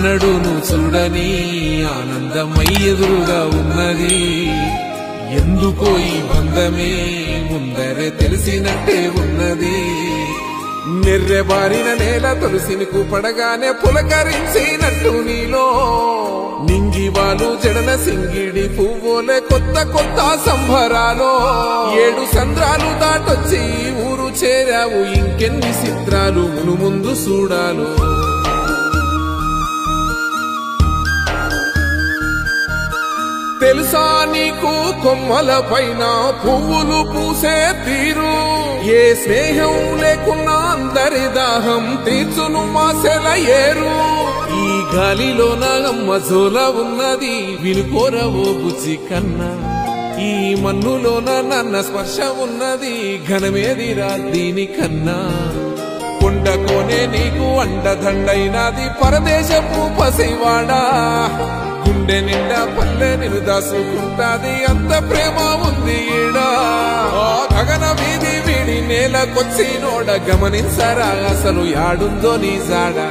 ఎన్నడూను చూడని ఆనందమై ఎదురుగా ఉన్నది ఎందుకో ఈ బంధమే ముందరే తెలిసినట్టే ఉన్నది నెర్రెబారిన నేల తులసినికు పడగానే పులకరించినట్టు నీలో నింగివాలు జడన సింగిడి పువ్వులే కొత్త కొత్త సంభరాలో 7 సంద్రాలు దాటొచ్చి ఊరు చేరావు ఇంకెన్ని చిత్రాలు ముందు చూడాలు తెలుసా నీకు కొమ్మల పైన పువ్వులు పూసే తీరు ఏ స్నేహం లేకున్నా అందరి దాహం తీర్చును మాసెల ఏరు ఈ గాలిలో నాగమ్మ జోల ఉన్నది వినుకోరవో బుజ్జి కన్నా ఈ మన్నులోన నన్న స్పర్శ ఉన్నది ఘనమేదిరా దీనికన్నా కొండకోనే నీకు అండదండైనది పరదేశపు పసివాడా గుండె నిండా పల్లె నిన్ను దాసుకుంటాది అంత ప్రేమ ఉంది ఈడా గగన వీధి వీడి నేలకొచ్చి నోడ గమనించరా అసలు యాడుందో నీ జాడా